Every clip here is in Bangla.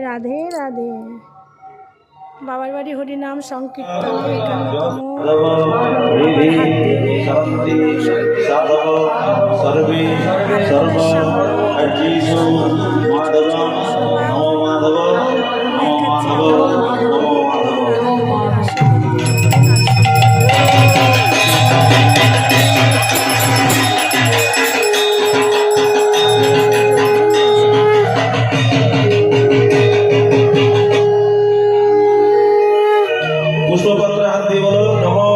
রাধে রাধে। বাবার বাড়ি হরিনাম সংকীর্তনে 51তম বাবার হাত দিয়ে হরিনাম पुष्पपत्र हाथ दिए बोलो नमो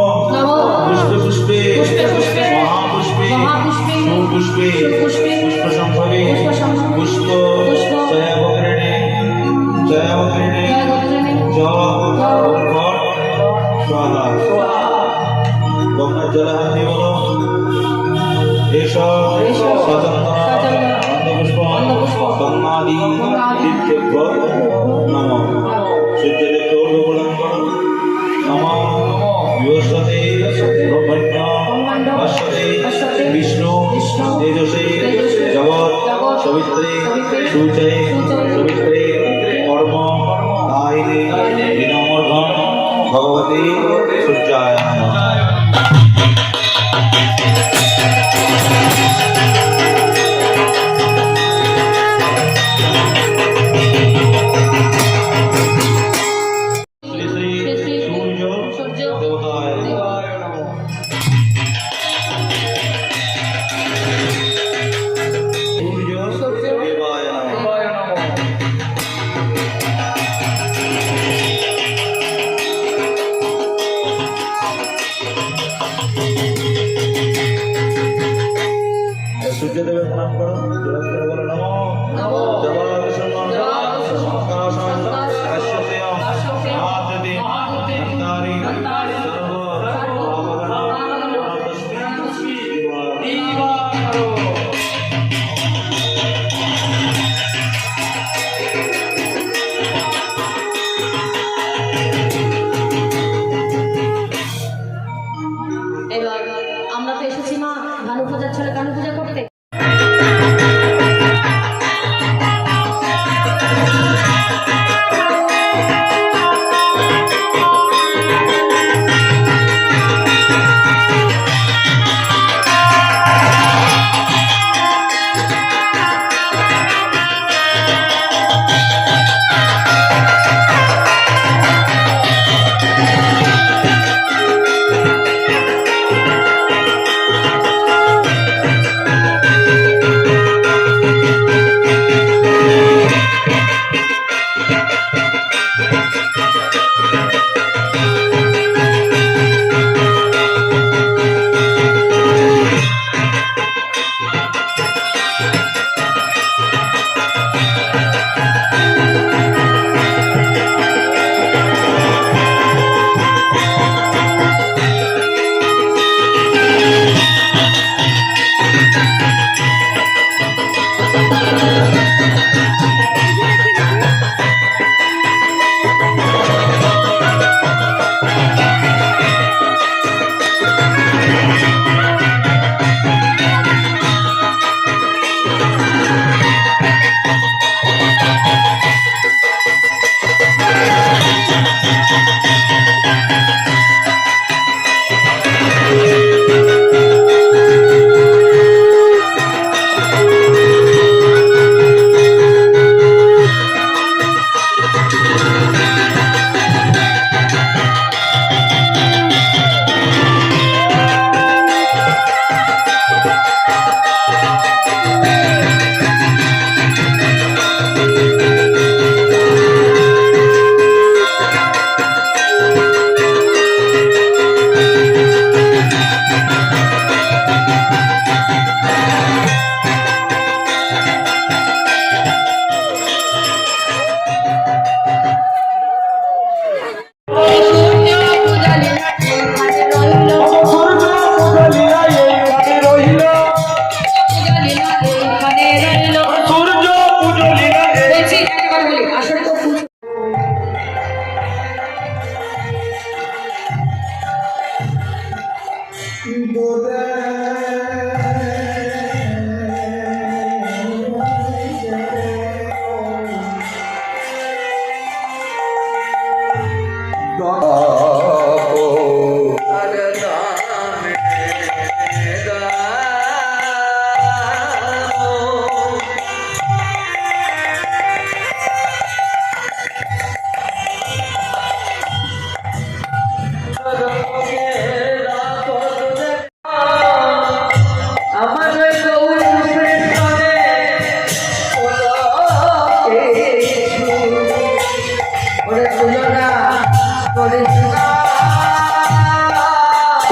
पुष्पे पुष्पे महापुष्पे सुपुष्पे पुष्प संभवे पुष्प जयवक्रिणे स्वाहा गंगा जल हाथ दिए बोलो एषा सचंदन पुष्प गंगादि तीर्थेभ्यो नमः सूर्यदेव बृहस्पति ब्रह्मण्य अश्वते विष्णु तेजसे जगत सवित्रे सूचये सवित्रे कर्म दायिने विनम्रधन भगवती सूर्याय नमः।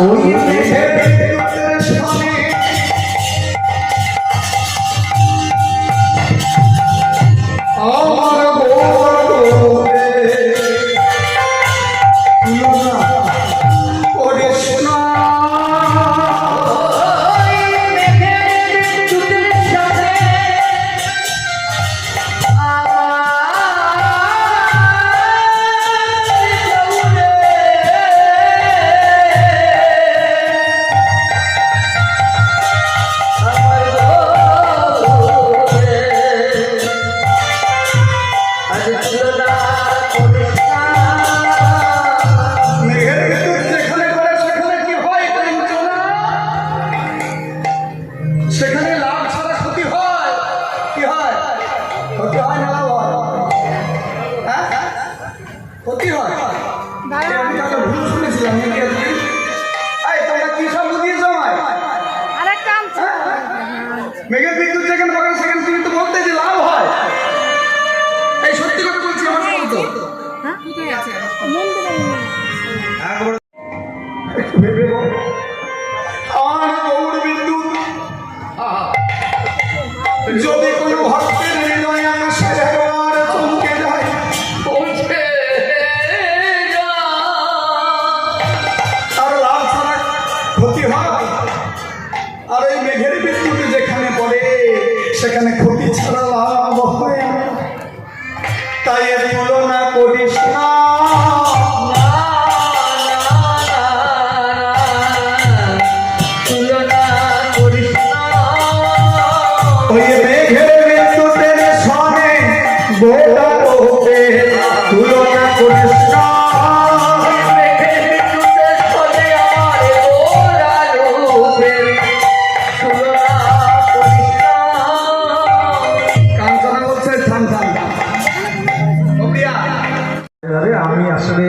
ওই মেঘের বিদ্যুতের সনে আমার বউরে তুলনা করিস না। মেঘের বিদ্যুৎ যেখানে করে সেখানে কি হয় কাঞ্চনা? সেখানে লাভ ছাড়া ক্ষতি হয়। কি হয়? ক্ষতি হয় না লাভ হয়? হ্যাঁ? ক্ষতি হয়। এই আমি তাহলে ভুল শুনেছিলাম নাকি আজকে? এই তোমরা কি সব বুঝিয়েছো আমায়? আরেকটা আনছি। মেঘের বিদ্যুৎ যেখানে করে সেখানে তুমি তো বলতে যে লাভ হয়। এই সত্যি কথা বলছি আমার বলতো। হ্যাঁ? মন্দিরে নিয়ে। একটু ভেবে বল। আমার গৌর বিদ্যুৎ যদি কোনো ভক্তের হৃদয় আকাশে একবার চমকে যায়, পৌঁছে তার লাভ ছাড়া ক্ষতি হয়। আর এই মেঘের বিদ্যুৎ যেখানে পড়ে সেখানে ক্ষতি ছাড়া লাভ হয়। তাই এর তুলনা করিস না। ওই মেঘের বিদ্যুতের সনে গোটা লোকে তুলনা করিস না। কাঞ্চনা বলছে থাম থাম থাম। ও প্রিয়া, আমি আসলে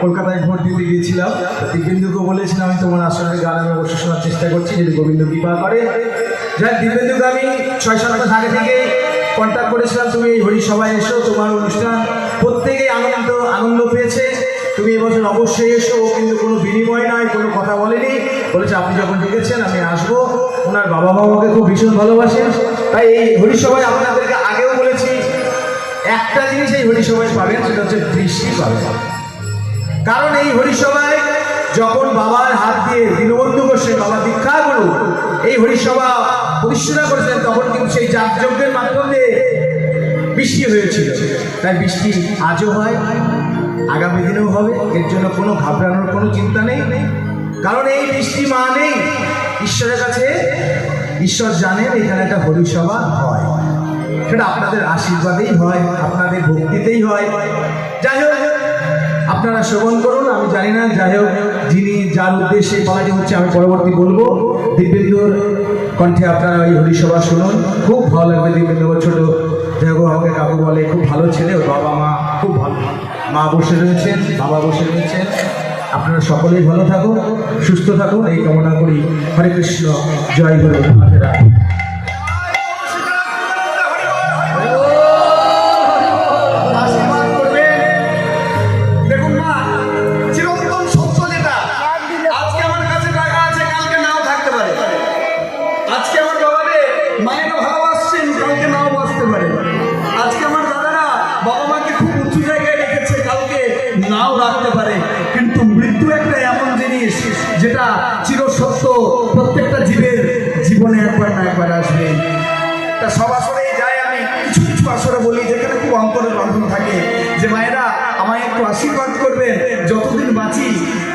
কলকাতায় ভোট দিতে গিয়েছিলাম। দিব্যেন্দুকে বলেছিলাম আমি তোমার আসলে গান আমি অবশ্যই শোনার চেষ্টা করছি যদি গোবিন্দ কৃপা করে। যাই দিব্যেন্দুকে আমি 6-7 মাস আগে থেকে কন্ট্যাক্ট করেছিলাম তুমি এই হরিসভায় এসো, তোমার অনুষ্ঠান প্রত্যেকেই আনন্দ পেয়েছে। তুমি এবছর অবশ্যই এসো। ও কিন্তু কোনো বিনিময় নয়, কোনো কথা বলেনি, বলেছে আপনি যখন ডেকেছেন আমি আসবো। ওনার বাবা মামাকে খুব ভীষণ ভালোবাসেন। তাই এই হরিসভায় আপনাদেরকে আগেও বলেছি একটা জিনিস এই হরিসভায় পাবেন, সেটা হচ্ছে বৃষ্টি পাবেন। কারণ এই হরিসভায় যখন বাবার হাত দিয়ে দীনবন্ধু ঘোষে বাবা দীক্ষা গুরু এই হরিসভা প্রতিষ্ঠা করেছেন, তখন কিন্তু সেই যাগযজ্ঞের মাধ্যমে বৃষ্টি হয়েছিল। তাই বৃষ্টি আজও হয়, আগামী দিনেও হবে। এর জন্য কোনো ঘাবড়ানোর কোনো চিন্তা নেই। কারণ এই বৃষ্টি মানেই ঈশ্বরের কাছে ঈশ্বর জানেন এখানে একটা হরিসভা হয়। সেটা আপনাদের আশীর্বাদেই হয়, আপনাদের ভক্তিতেই হয়। যাই হোক আপনারা শ্রবণ করুন। আমি জানি না, যাই হোক যিনি যার উদ্দেশ্যে বলাটি হচ্ছে আমি পরবর্তী বলবো। দিব্যেন্দুর কণ্ঠে আপনারা এই হরিসভা শুনুন, খুব ভালো লাগবে। দিব্যেন্দু ছোট যাই হোক আমাকে কাকু বলে, খুব ভালো ছেলে। ওর বাবা মা খুব ভালো, মা বসে রয়েছেন, বাবা বসে রয়েছেন। আপনারা সকলেই ভালো থাকুন, সুস্থ থাকুন এই কামনা করি। হরে কৃষ্ণ, জয় গুরু। আশীর্বাদ করবেন। দেখুন মা, চিরন্তন সত্য যেটা আজকে আমার কাছে টাকা আছে, কালকে নাও থাকতে পারে। আজকে আমার বাবারে মায়েরা ভালোবাসছেন, কালকে নাও বাঁচতে পারে। আজকে আমার দাদারা বাবা মাকে খুব উঁচু জায়গায় রেখেছে, কালকে নাও রাখতে পারে। কিন্তু মৃত্যু একটা এমন জিনিস যেটা চিরসত্য, প্রত্যেকটা জীবের জীবনে একবার না একবার আসবে। তা সব আসরেই যায়, আমি কিছু কিছু আসরে বলি যেখানে খুব অন্তরের বাঁধন থাকে, যে মায়েরা আমায় একটু আশীর্বাদ করবেন, যতদিন বাঁচি,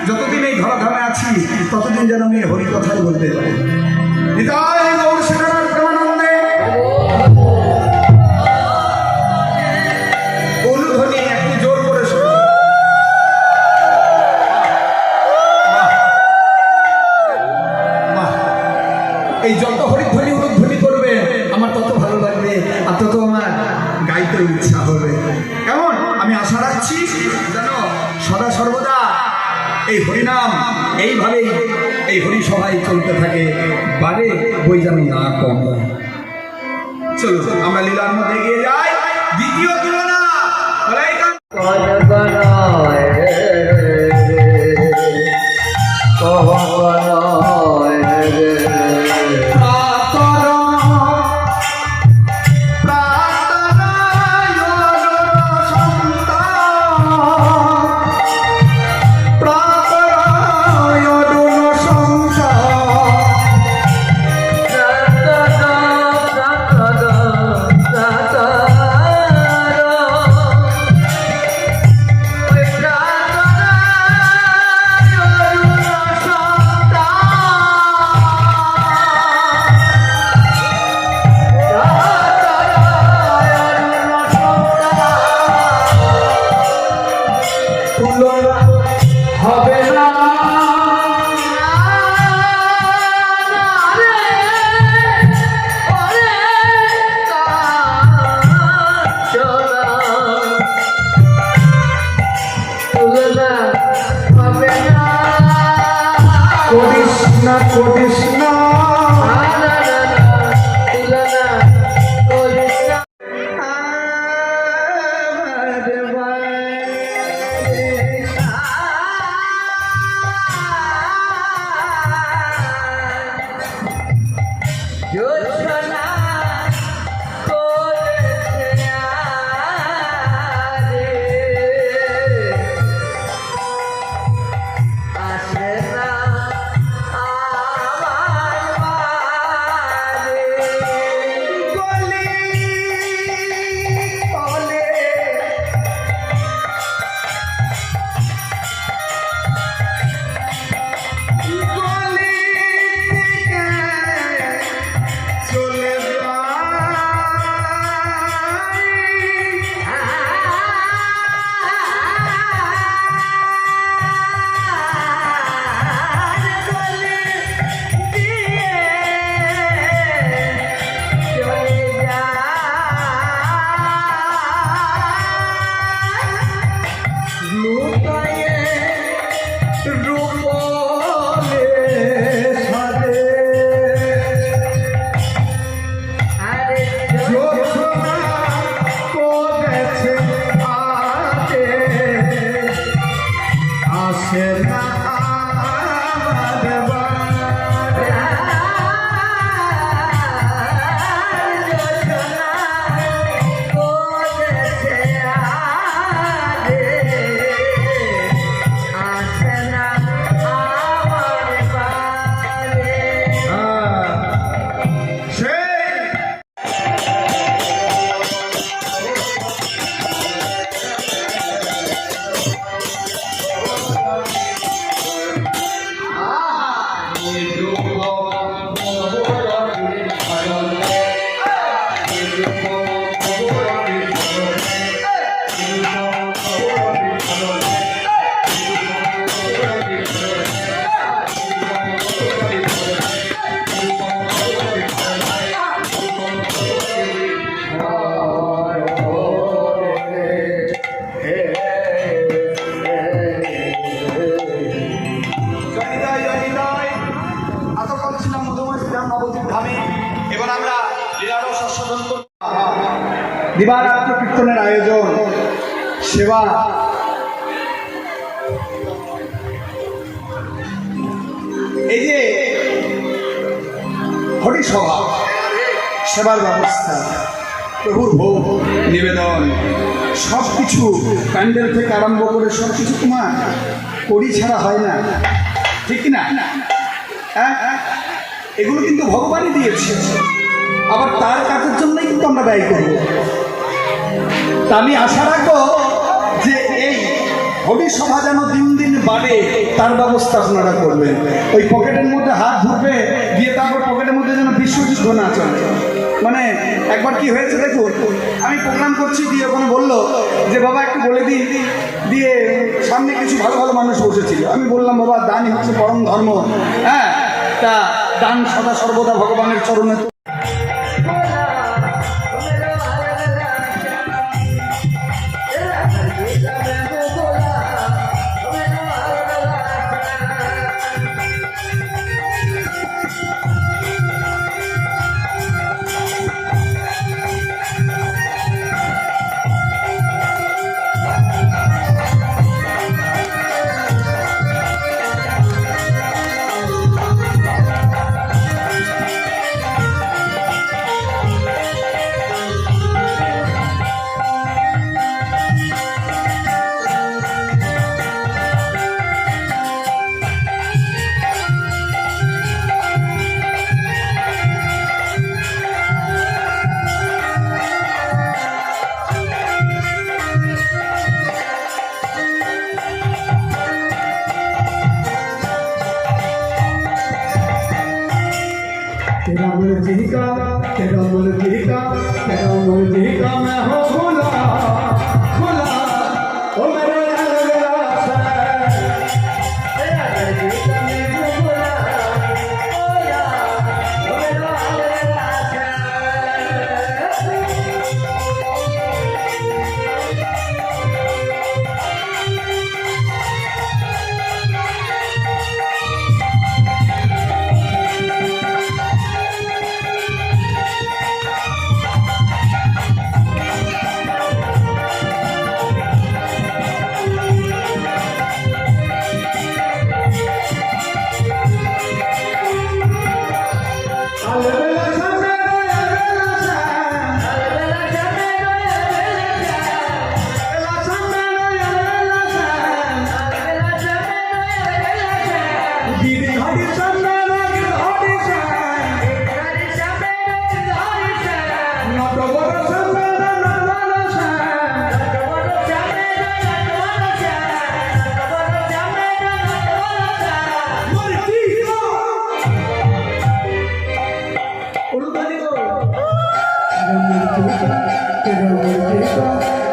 যতদিন এই ধরাধামে আছি, ততদিন যেন আমি হরি কথাই বলতে পারি। হৃদয় গৌর সেনার প্রেমানন্দে অনুধ্বনি একটু জোর করে শুনুন। বাহ, বাহ। এই যত হরিধ্বনি অনুধ্বনি করবে আমার তত ভালো লাগবে, আর তত আমার গাইতে ইচ্ছা হবে। কেমন? আমি আশা রাখছি জানো সদা সর্বদা এই হরিনাম এইভাবেই এই হরিসভায় চলতে থাকে, বারে বই যেন না কম। চলো আমরা লীলার মধ্যে এগিয়ে যাই। দ্বিতীয় তুলনা কহ না করিস না দিবারাত্র কীর্তনের আয়োজন, সেবা, এই যে হরিসভা, সেবার ব্যবস্থা, প্রভুর ভোগ নিবেদন, সব কিছু প্যান্ডেল থেকে আরম্ভ করে সব কিছু তোমার করি ছাড়া হয় না, ঠিক না? হ্যাঁ, এগুলো কিন্তু ভগবানই দিয়েছে, আবার তার কাজের জন্যই কিন্তু আমরা ব্যয় করব। তা আমি আশা রাখবো যে এই হরিসভা যেন দিন দিন বাড়ে, তার ব্যবস্থা আপনারা করবেন। ওই পকেটের মধ্যে হাত ঢুকবে দিয়ে তারপর পকেটের মধ্যে যেন বিশ্বযুদ্ধ না চলে। মানে একবার কি হয়েছে দেখুন, আমি প্রোগ্রাম করছি, দিয়ে ওখানে বললো যে বাবা একটু বলে দিন, দিয়ে সামনে কিছু ভালো ভালো মানুষ বসেছিল। আমি বললাম বাবা দানই হচ্ছে পরম ধর্ম, হ্যাঁ, তা দান সদা সর্বদা ভগবানের চরণে।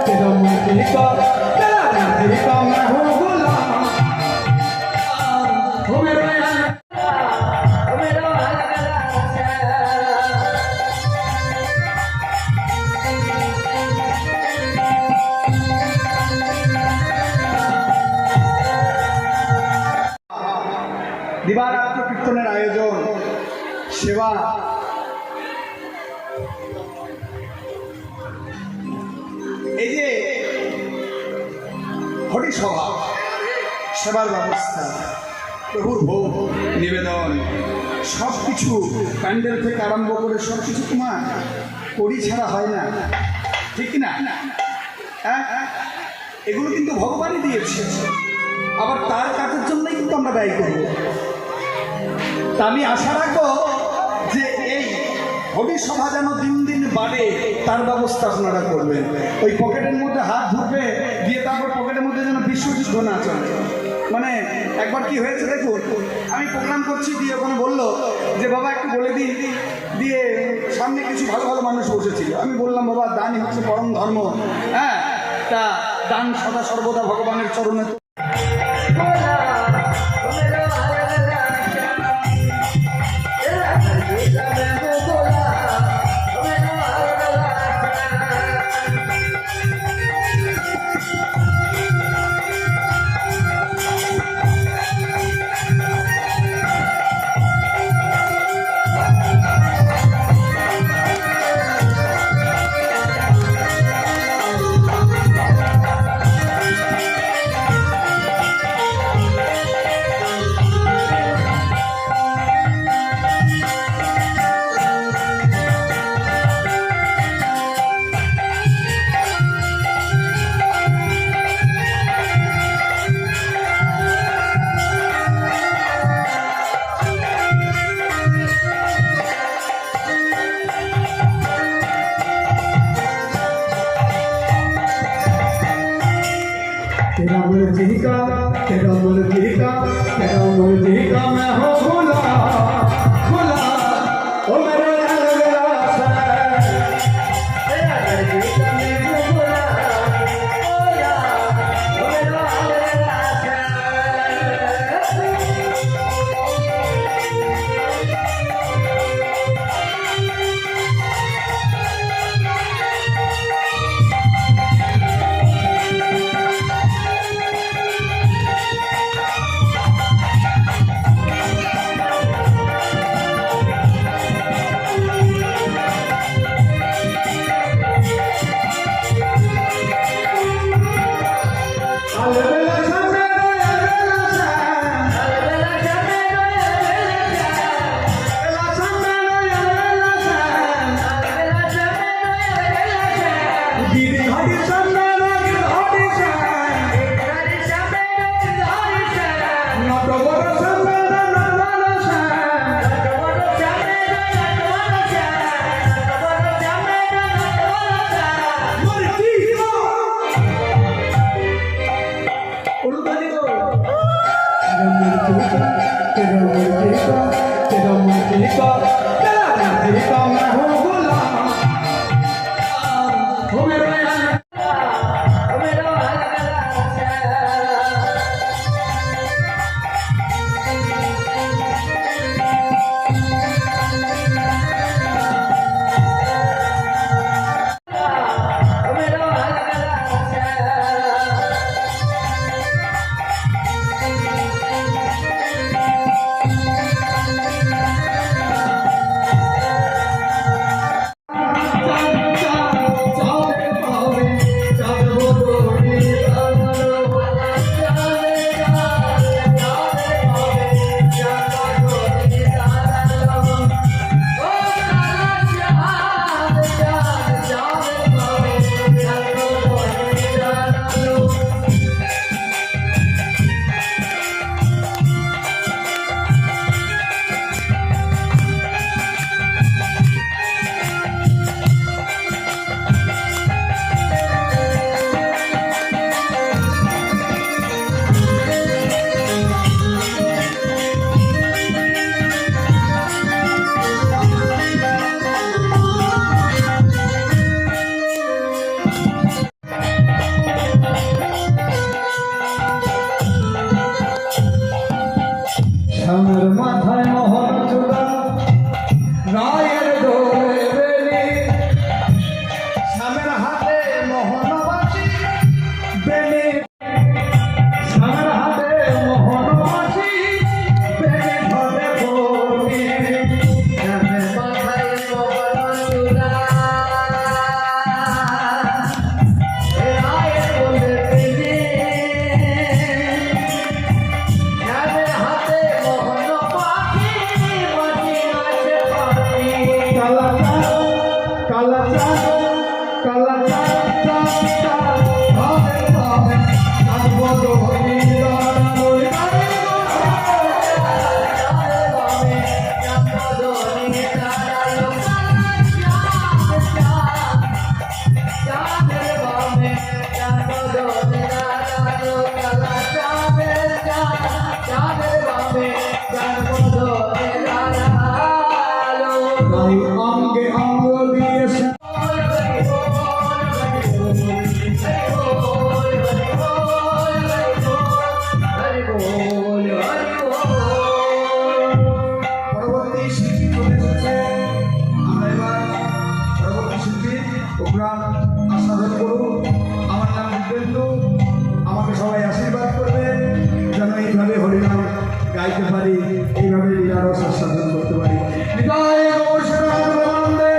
तेरा मुझे का मैं हूँ गुलाम हो मेरा দিবারাত্র কীর্তনের আয়োজন সেবা এই যে হরিসভা সেবার ব্যবস্থা প্রভুর ভোগ নিবেদন সব কিছু প্যান্ডেল থেকে আরম্ভ করে সব কিছু তোমার করি ছাড়া হয় না, ঠিক না? হ্যাঁ, এগুলো কিন্তু ভগবানই দিয়েছে, আবার তার কাজের জন্যই কিন্তু আমরা ব্যয় করব। তা আমি আশা রাখবো যে এই হরিসভা যেন দিন দিন বাড়ে তার ব্যবস্থা আপনারা করবেন। ওই পকেটের মধ্যে হাত ঢুকবে দিয়ে তারপর পকেটের মধ্যে যেন বিশ্বযুদ্ধ না চলে। মানে একবার কি হয়েছে দেখুন, আমি প্রোগ্রাম করছি দিয়ে ওখানে বললো যে বাবা একটু বলে দিন, দিয়ে সামনে কিছু ভালো ভালো মানুষ বসেছিল। আমি বললাম বাবা দানই হচ্ছে পরম ধর্ম, হ্যাঁ, তা দান সদা সর্বদা ভগবানের চরণে। तेरा मुर्जी का तेरा मुर्जी का तेरा मुर्जी का मैं हो खुला खुला ओ मेरा শ্যামের মাথায় মোহন চূড়া রায়ের দোলে বেলি শ্যামের হাতে মোহন বাঁশি বেলি শ্যামের হাতে মোহন বাঁশি বেলি ধরে বলি শ্যামের মাথায় মোহন চূড়া রায়ের দোলে বেলি শ্যামের হাতে মোহন বাঁশি বাঁশি নাচে পাখি কালা কালা কালা ভাবে ভাবে আনবদ হইরা অঙ্গে অঙ্গ দিয়েছে পরবর্তী শিল্পী চলে এসেছে আমরা এবার পরবর্তী শিল্পী প্রোগ্রাম আস্বাদন করুন আমার নাম দিব্যেন্দু আমাকে সবাই আশীর্বাদ করবে যেন এইভাবে হরিনাম গাইতে পারি এইভাবে লীলারস আস্বাদন করতে পারি বিদায় গৌর সেনার বন্দে